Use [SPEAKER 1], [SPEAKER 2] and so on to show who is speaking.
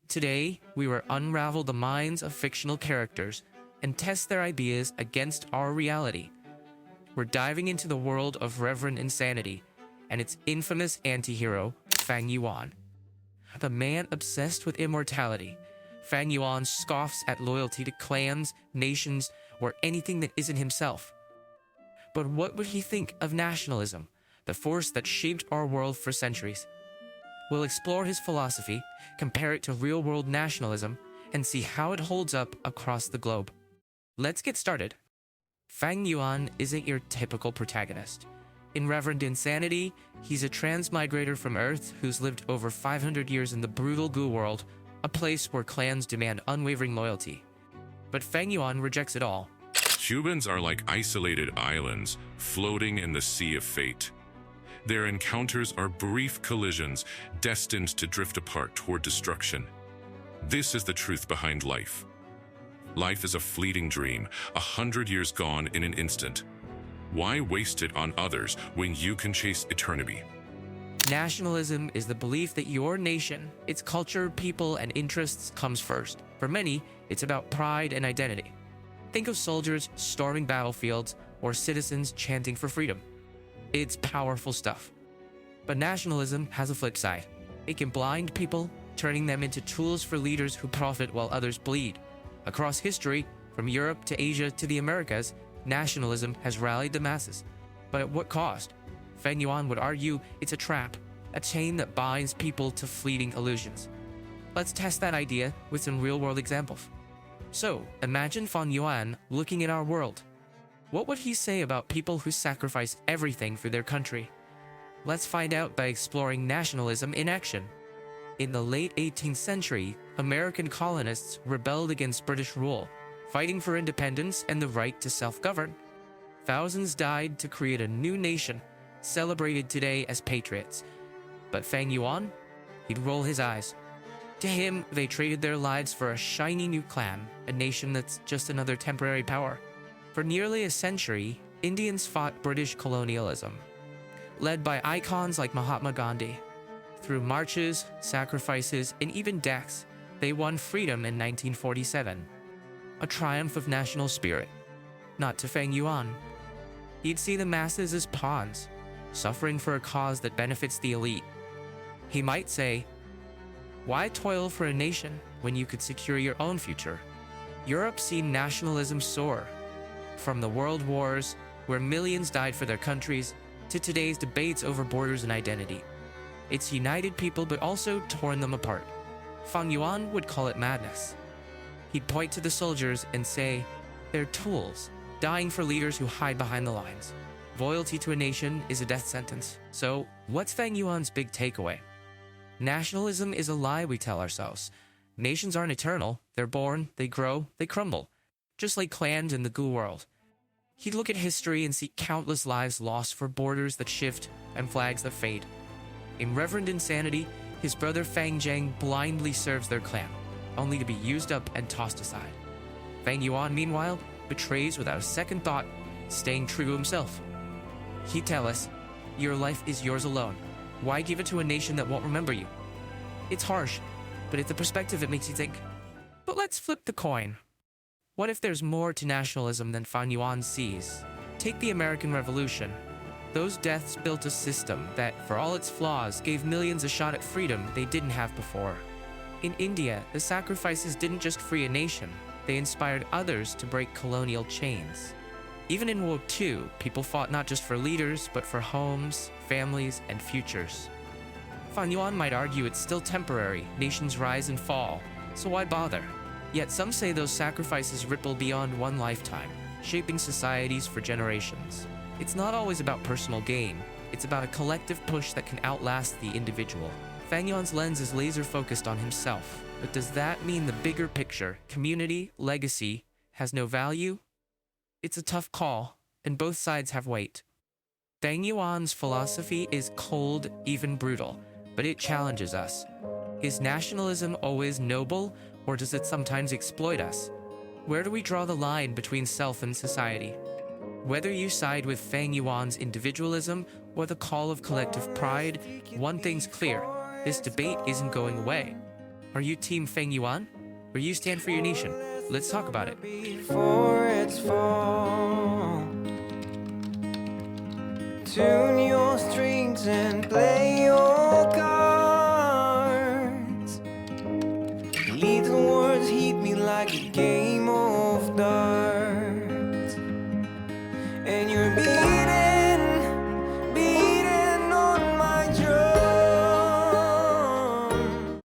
[SPEAKER 1] Today, we will unravel the minds of fictional characters and test their ideas against our reality. We're diving into the world of Reverend Insanity and its infamous anti-hero, Fang Yuan. The man obsessed with immortality, Fang Yuan scoffs at loyalty to clans, nations, or anything that isn't himself. But what would he think of nationalism, the force that shaped our world for centuries? We'll explore his philosophy, compare it to real-world nationalism, and see how it holds up across the globe. Let's get started. Fang Yuan isn't your typical protagonist. In Reverend Insanity, he's a transmigrator from Earth who's lived over 500 years in the brutal Goo world, a place where clans demand unwavering loyalty. But Fang Yuan rejects it all.
[SPEAKER 2] Humans are like isolated islands floating in the sea of fate. Their encounters are brief collisions destined to drift apart toward destruction. This is the truth behind life. Life is a fleeting dream, 100 years gone in an instant. Why waste it on others when you can chase eternity?
[SPEAKER 1] Nationalism is the belief that your nation, its culture, people, and interests comes first. For many, it's about pride and identity. Think of soldiers storming battlefields or citizens chanting for freedom. It's powerful stuff. But nationalism has a flip side. It can blind people, turning them into tools for leaders who profit while others bleed. Across history, from Europe to Asia to the Americas, nationalism has rallied the masses. But at what cost? Fang Yuan would argue it's a trap, a chain that binds people to fleeting illusions. Let's test that idea with some real-world examples. So, imagine Fang Yuan looking at our world. What would he say about people who sacrifice everything for their country? Let's find out by exploring nationalism in action. In the late 18th century, American colonists rebelled against British rule, fighting for independence and the right to self-govern. Thousands died to create a new nation, celebrated today as patriots. But Fang Yuan? He'd roll his eyes. To him, they traded their lives for a shiny new clan, a nation that's just another temporary power. For nearly a century, Indians fought British colonialism, led by icons like Mahatma Gandhi. Through marches, sacrifices, and even deaths, they won freedom in 1947. A triumph of national spirit. Not to Fang Yuan. He'd see the masses as pawns, suffering for a cause that benefits the elite. He might say, "Why toil for a nation when you could secure your own future?" Europe's seen nationalism soar. From the world wars, where millions died for their countries, to today's debates over borders and identity. It's united people but also torn them apart. Fang Yuan would call it madness. He'd point to the soldiers and say, "They're tools, dying for leaders who hide behind the lines. Loyalty to a nation is a death sentence." So, what's Fang Yuan's big takeaway? Nationalism is a lie we tell ourselves. Nations aren't eternal. They're born, they grow, they crumble. Just like clans in the Goo world. He'd look at history and see countless lives lost for borders that shift and flags that fade. In Reverend Insanity, his brother Fang Zhang blindly serves their clan, only to be used up and tossed aside. Fang Yuan, meanwhile, betrays without a second thought, staying true to himself. He'd tell us, "Your life is yours alone. Why give it to a nation that won't remember you?" It's harsh, but it's the perspective that makes you think. But let's flip the coin. What if there's more to nationalism than Fang Yuan sees? Take the American Revolution. Those deaths built a system that, for all its flaws, gave millions a shot at freedom they didn't have before. In India, the sacrifices didn't just free a nation, they inspired others to break colonial chains. Even in World War II, people fought not just for leaders, but for homes, families, and futures. Fang Yuan might argue it's still temporary, nations rise and fall, so why bother? Yet some say those sacrifices ripple beyond one lifetime, shaping societies for generations. It's not always about personal gain, it's about a collective push that can outlast the individual. Fang Yuan's lens is laser-focused on himself, but does that mean the bigger picture, community, legacy, has no value? It's a tough call, and both sides have weight. Fang Yuan's philosophy is cold, even brutal, but it challenges us. Is nationalism always noble, or does it sometimes exploit us? Where do we draw the line between self and society? Whether you side with Fang Yuan's individualism or the call of collective pride, one thing's clear: this debate isn't going away. Are you Team Fang Yuan? Or you stand for your nation? Let's talk about it.
[SPEAKER 3] Before its fall, tune your strings and play your cards. Little words hit me like a game of darts, and you're